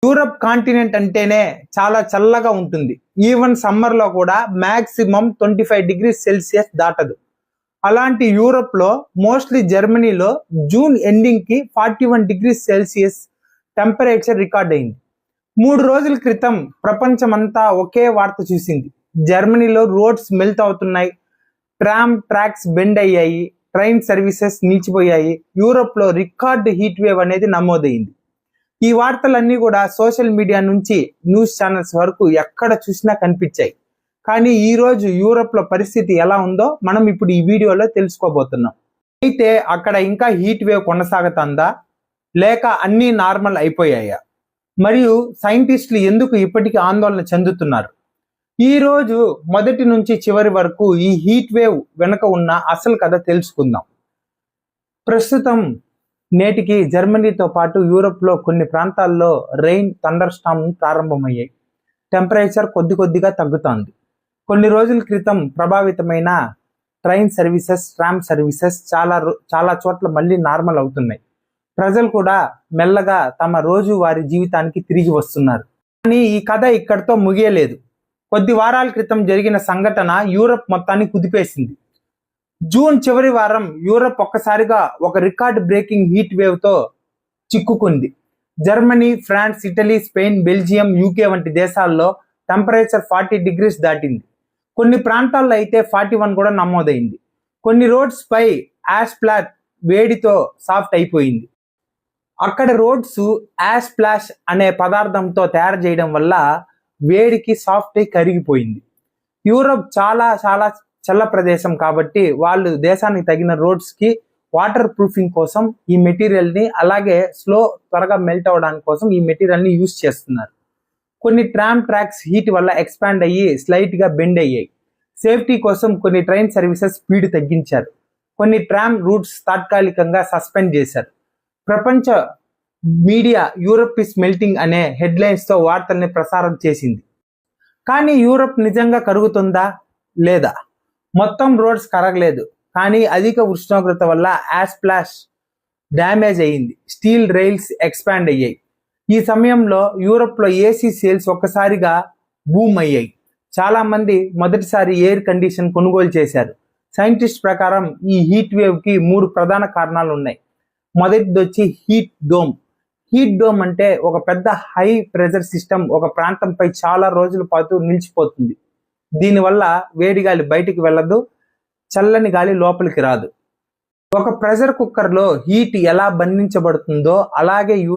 Europe continent అంటేనే చాలా చల్లగా ఉంటుంది. ఈవెన్ సమ్మర్ లో కూడా మాక్సిమం 25 degrees Celsius దాటదు. అలాంటి యూరప్ లో మోస్ట్లీ జర్మనీలో జూన్ ఎండింగ్ కి 41 degrees Celsius టెంపరేచర్ రికార్డ్ అయింది. 3 రోజుల క్రితం ప్రపంచమంతా ఒకే వార్త చూసింది. జర్మనీలో రోడ్స్ మెల్ట్ అవుతున్నాయి, ట్రామ్ ట్రాక్స్ బెండ్ అయ్యాయి, ట్రైన్ సర్వీసెస్ నిలిచిపోయాయి. యూరోప్ లో రికార్డ్ హీట్ వేవ్ అనేది నమోదైంది. ఈ వార్తలన్నీ కూడా సోషల్ మీడియా నుంచి న్యూస్ ఛానల్స్ వరకు ఎక్కడ చూసినా కనిపించాయి. కానీ ఈ రోజు యూరోప్ లో పరిస్థితి ఎలా ఉందో మనం ఇప్పుడు ఈ వీడియోలో తెలుసుకోబోతున్నాం. అయితే అక్కడ ఇంకా హీట్ వేవ్ కొనసాగుతుందా లేక అన్నీ నార్మల్ అయిపోయాయా, మరియు సైంటిస్టులు ఎందుకు ఇప్పటికీ ఆందోళన చెందుతున్నారు? ఈ రోజు మొదటి నుంచి చివరి వరకు ఈ హీట్ వేవ్ వెనుక ఉన్న అసలు కథ తెలుసుకుందాం. ప్రస్తుతం నేటికి జర్మనీతో పాటు యూరోప్ లో కొన్ని ప్రాంతాల్లో రెయిన్, థండర్ స్టార్మ్ ప్రారంభమయ్యాయి. టెంపరేచర్ కొద్దిగా తగ్గుతోంది. కొన్ని రోజుల క్రితం ప్రభావితమైన ట్రైన్ సర్వీసెస్, ట్రామ్ సర్వీసెస్ చాలా చోట్ల మళ్ళీ నార్మల్ అవుతున్నాయి. ప్రజలు కూడా మెల్లగా తమ రోజు వారి జీవితానికి తిరిగి వస్తున్నారు. కానీ ఈ కథ ఇక్కడితో ముగియలేదు. కొద్ది వారాల క్రితం జరిగిన సంఘటన యూరప్ మొత్తాన్ని కుదిపేసింది. జూన్ చివరి వారం యూరప్ ఒక్కసారిగా ఒక రికార్డ్ బ్రేకింగ్ హీట్ వేవ్ తో చిక్కుకుంది. Germany, France, Italy, Spain, Belgium, UK వంటి దేశాల్లో టెంపరేచర్ 40 degrees దాటింది. కొన్ని ప్రాంతాల్లో అయితే 41 కూడా నమోదైంది. కొన్ని రోడ్స్ పై యాస్ప్లాట్ వేడితో సాఫ్ట్ అయిపోయింది. అక్కడ రోడ్స్ యాస్ప్లాష్ అనే పదార్థంతో తయారు చేయడం వల్ల వేడికి సాఫ్ట్ అయి కరిగిపోయింది. యూరోప్ చాలా చల్ల ప్రదేశం కాబట్టి వాళ్ళు దేశానికి తగిన రోడ్స్ కి వాటర్ ప్రూఫింగ్ కోసం ఈ మెటీరియల్ ని, అలాగే త్వరగా మెల్ట్ అవడానికి కోసం ఈ మెటీరియల్ ని యూజ్ చేస్తున్నారు. కొన్ని ట్రామ్ ట్రాక్స్ హీట్ వల్ల ఎక్స్పాండ్ అయ్యి స్లైట్ గా బెండ్ అయ్యాయి. సేఫ్టీ కోసం కొన్ని ట్రైన్ సర్వీసెస్ స్పీడ్ తగ్గించారు. కొన్ని ట్రామ్ రూట్స్ తాత్కాలికంగా సస్పెండ్ చేశారు. ప్రపంచ మీడియా యూరప్ ఇస్ మెల్టింగ్ అనే హెడ్లైన్స్ తో వార్తల్ని ప్రసారం చేసింది. కానీ యూరప్ నిజంగా కరుగుతుందా లేదా? మొత్తం రోడ్స్ కరగలేదు, కానీ అధిక ఉష్ణోగ్రత వల్ల యాస్ప్లాష్ డ్యామేజ్ అయ్యింది. స్టీల్ రైల్స్ ఎక్స్పాండ్ అయ్యాయి. ఈ సమయంలో యూరోప్ లో ఏసీ సేల్స్ ఒక్కసారిగా బూమ్ అయ్యాయి. చాలా మంది మొదటిసారి ఎయిర్ కండిషన్ కొనుగోలు చేశారు. సైంటిస్ట్ ప్రకారం ఈ హీట్ వేవ్ కి 3 ప్రధాన కారణాలు ఉన్నాయి. మొదటిది వచ్చి హీట్ డోమ్. హీట్ డోమ్ అంటే ఒక పెద్ద హై ప్రెషర్ సిస్టమ్ ఒక ప్రాంతంపై చాలా రోజుల పాటు నిలిచిపోతుంది. దీనివల్ల వేడి గాలి బయటికి వెళ్ళదు, చల్లని గాలి లోపలికి రాదు. ఒక ప్రెషర్ కుక్కర్ లో హీట్ ఎలా బంధించబడుతుందో అలాగే